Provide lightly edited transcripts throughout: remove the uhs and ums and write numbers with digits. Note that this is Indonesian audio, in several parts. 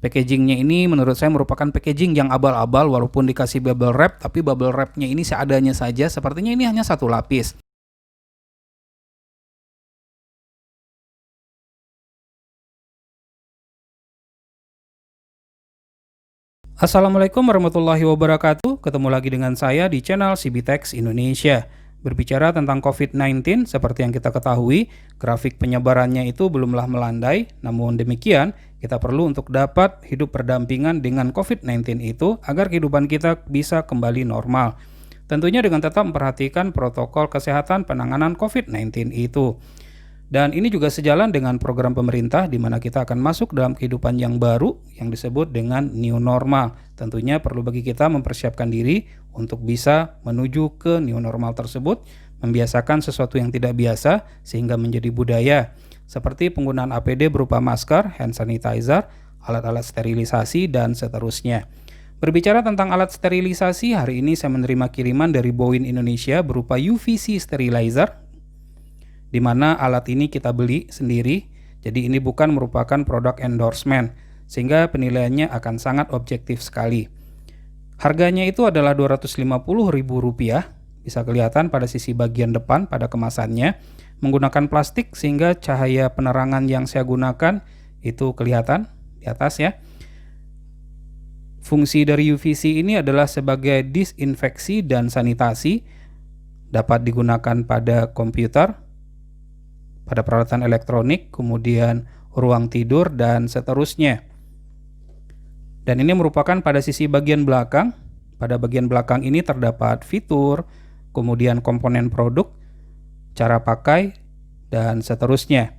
Packagingnya ini menurut saya merupakan packaging yang abal-abal, walaupun dikasih bubble wrap, tapi bubble wrapnya ini seadanya saja, sepertinya ini hanya satu lapis. Assalamualaikum warahmatullahi wabarakatuh. Ketemu lagi dengan saya di channel CBTech Indonesia. Berbicara tentang COVID-19, seperti yang kita ketahui, grafik penyebarannya itu belumlah melandai. Namun demikian, kita perlu untuk dapat hidup berdampingan dengan COVID-19 itu agar kehidupan kita bisa kembali normal. Tentunya dengan tetap memperhatikan protokol kesehatan penanganan COVID-19 itu. Dan ini juga sejalan dengan program pemerintah di mana kita akan masuk dalam kehidupan yang baru yang disebut dengan new normal. Tentunya perlu bagi kita mempersiapkan diri untuk bisa menuju ke new normal tersebut, membiasakan sesuatu yang tidak biasa sehingga menjadi budaya, seperti penggunaan APD berupa masker, hand sanitizer, alat-alat sterilisasi, dan seterusnya. Berbicara tentang alat sterilisasi, hari ini saya menerima kiriman dari Boeing Indonesia berupa UVC sterilizer, di mana alat ini kita beli sendiri, jadi ini bukan merupakan produk endorsement, sehingga penilaiannya akan sangat objektif sekali. Harganya itu adalah Rp250.000, bisa kelihatan pada sisi bagian depan pada kemasannya, menggunakan plastik sehingga cahaya penerangan yang saya gunakan itu kelihatan di atas ya. Fungsi dari UVC ini adalah sebagai disinfeksi dan sanitasi, dapat digunakan pada komputer, pada peralatan elektronik, kemudian ruang tidur, dan seterusnya. Dan ini merupakan pada sisi bagian belakang. Pada bagian belakang ini terdapat fitur, kemudian komponen produk, cara pakai, dan seterusnya.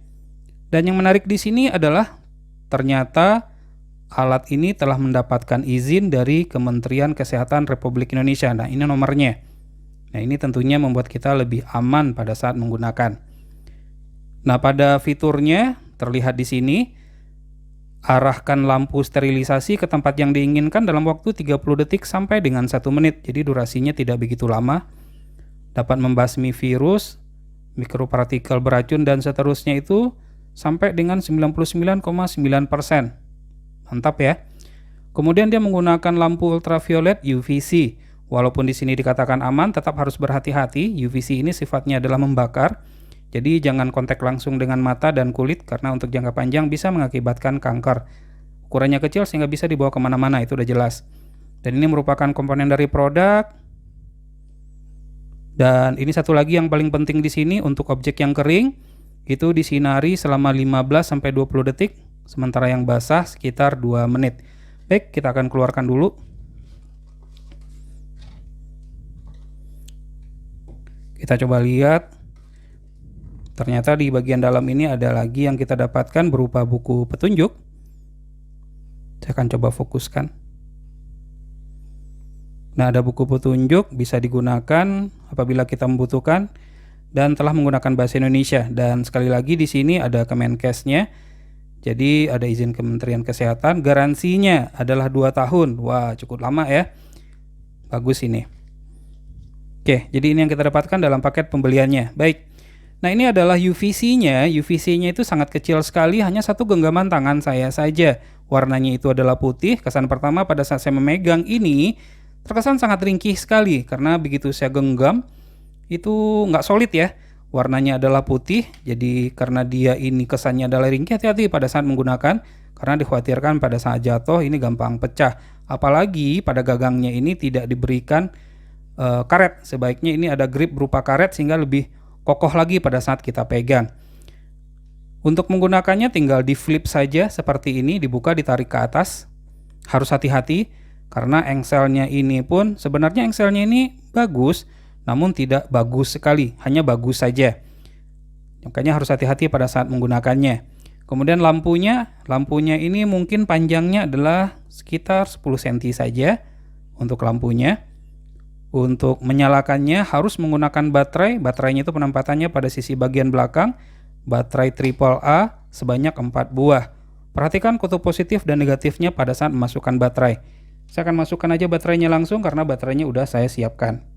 Dan yang menarik di sini adalah ternyata alat ini telah mendapatkan izin dari Kementerian Kesehatan Republik Indonesia. Nah, ini nomornya. Nah, ini tentunya membuat kita lebih aman pada saat menggunakan. Nah, pada fiturnya terlihat di sini, arahkan lampu sterilisasi ke tempat yang diinginkan dalam waktu 30 detik sampai dengan 1 menit. Jadi durasinya tidak begitu lama. Dapat membasmi virus, mikropartikel beracun, dan seterusnya itu sampai dengan 99,9%. Mantap ya. Kemudian dia menggunakan lampu ultraviolet UVC. Walaupun di sini dikatakan aman, tetap harus berhati-hati. UVC ini sifatnya adalah membakar. Jadi jangan kontak langsung dengan mata dan kulit karena untuk jangka panjang bisa mengakibatkan kanker. Ukurannya kecil sehingga bisa dibawa kemana-mana, itu udah jelas. Dan ini merupakan komponen dari produk. Dan ini satu lagi yang paling penting di sini, untuk objek yang kering itu disinari selama 15-20 detik, sementara yang basah sekitar 2 menit. Baik, kita akan keluarkan dulu. Kita coba lihat. Ternyata di bagian dalam ini ada lagi yang kita dapatkan berupa buku petunjuk. Saya akan coba fokuskan. Nah, ada buku petunjuk, bisa digunakan apabila kita membutuhkan dan telah menggunakan bahasa Indonesia. Dan sekali lagi di sini ada Kemenkesnya. Jadi ada izin Kementerian Kesehatan, garansinya adalah 2 tahun. Wah, cukup lama ya. Bagus ini. Oke, jadi ini yang kita dapatkan dalam paket pembeliannya. Baik. Nah, ini adalah UVC-nya. UVC-nya itu sangat kecil sekali, hanya satu genggaman tangan saya saja. Warnanya itu adalah putih. Kesan pertama pada saat saya memegang ini, terkesan sangat ringkih sekali. Karena begitu saya genggam, itu nggak solid ya. Warnanya adalah putih, jadi karena dia ini kesannya adalah ringkih, hati-hati pada saat menggunakan. Karena dikhawatirkan pada saat jatuh ini gampang pecah. Apalagi pada gagangnya ini tidak diberikan karet. Sebaiknya ini ada grip berupa karet sehingga lebih kokoh lagi pada saat kita pegang. Untuk menggunakannya tinggal di flip saja seperti ini, dibuka, ditarik ke atas. Harus hati-hati karena engselnya ini pun sebenarnya engselnya ini bagus, namun tidak bagus sekali, hanya bagus saja. Makanya harus hati-hati pada saat menggunakannya. Kemudian lampunya ini mungkin panjangnya adalah sekitar 10 cm saja untuk lampunya. Untuk menyalakannya harus menggunakan baterai. Baterainya itu penempatannya pada sisi bagian belakang. Baterai AAA sebanyak 4 buah. Perhatikan kutub positif dan negatifnya pada saat memasukkan baterai. Saya akan masukkan aja baterainya langsung karena baterainya udah saya siapkan.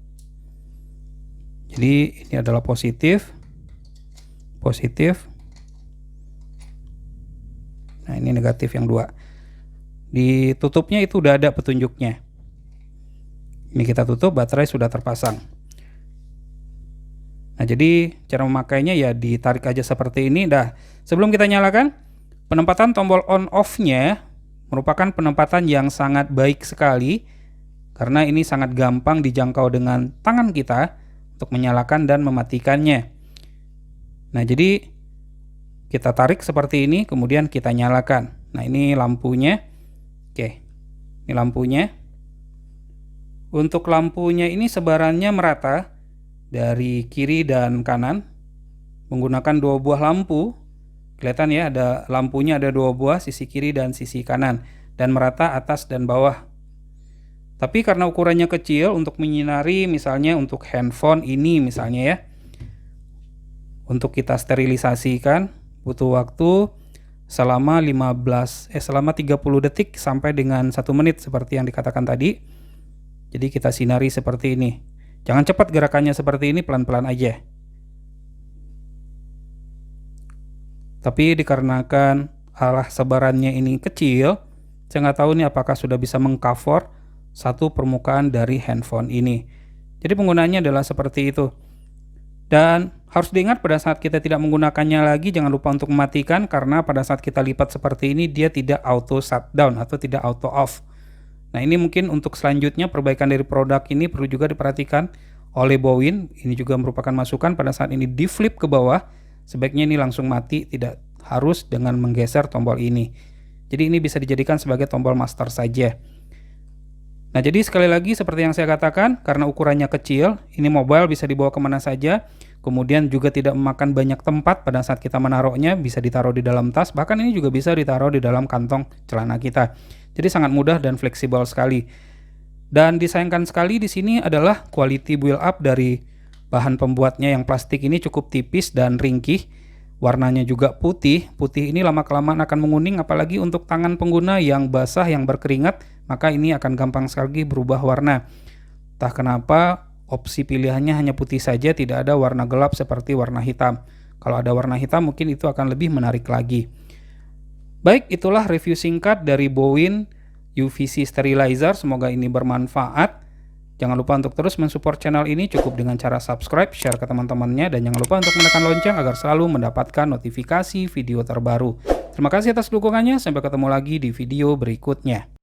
Jadi ini adalah positif. Nah, ini negatif yang 2. Ditutupnya itu udah ada petunjuknya. Ini kita tutup, baterai sudah terpasang. Nah, jadi cara memakainya ya ditarik aja seperti ini. Dah, sebelum kita nyalakan, penempatan tombol on off-nya merupakan penempatan yang sangat baik sekali karena ini sangat gampang dijangkau dengan tangan kita untuk menyalakan dan mematikannya. Nah, jadi kita tarik seperti ini, kemudian kita nyalakan. Nah, ini lampunya. Oke, ini lampunya. Untuk lampunya ini sebarannya merata dari kiri dan kanan menggunakan 2 buah lampu. Kelihatan ya, ada lampunya ada 2 buah, sisi kiri dan sisi kanan, dan merata atas dan bawah. Tapi karena ukurannya kecil, untuk menyinari misalnya untuk handphone ini misalnya ya, untuk kita sterilisasikan butuh waktu selama 30 detik sampai dengan 1 menit seperti yang dikatakan tadi. Jadi kita sinari seperti ini. Jangan cepat gerakannya seperti ini, pelan-pelan aja. Tapi dikarenakan arah sebarannya ini kecil, saya nggak tahu nih apakah sudah bisa mengcover satu permukaan dari handphone ini. Jadi penggunaannya adalah seperti itu. Dan harus diingat pada saat kita tidak menggunakannya lagi, jangan lupa untuk mematikan, karena pada saat kita lipat seperti ini dia tidak auto shutdown atau tidak auto off. Nah, ini mungkin untuk selanjutnya perbaikan dari produk ini perlu juga diperhatikan oleh Bowin. Ini juga merupakan masukan pada saat ini di flip ke bawah, sebaiknya ini langsung mati, tidak harus dengan menggeser tombol ini. Jadi ini bisa dijadikan sebagai tombol master saja. Nah, jadi sekali lagi seperti yang saya katakan, karena ukurannya kecil, ini mobile bisa dibawa kemana saja, kemudian juga tidak memakan banyak tempat pada saat kita menaruhnya, bisa ditaruh di dalam tas, bahkan ini juga bisa ditaruh di dalam kantong celana kita. Jadi sangat mudah dan fleksibel sekali. Dan disayangkan sekali di sini adalah quality build up dari bahan pembuatnya yang plastik ini cukup tipis dan ringkih. Warnanya juga putih. Putih ini lama-kelamaan akan menguning, apalagi untuk tangan pengguna yang basah, yang berkeringat, maka ini akan gampang sekali berubah warna. Entah kenapa opsi pilihannya hanya putih saja, tidak ada warna gelap seperti warna hitam. Kalau ada warna hitam mungkin itu akan lebih menarik lagi. Baik, itulah review singkat dari Bowin UVC Sterilizer. Semoga ini bermanfaat. Jangan lupa untuk terus mensupport channel ini cukup dengan cara subscribe, share ke teman-temannya, dan jangan lupa untuk menekan lonceng agar selalu mendapatkan notifikasi video terbaru. Terima kasih atas dukungannya, sampai ketemu lagi di video berikutnya.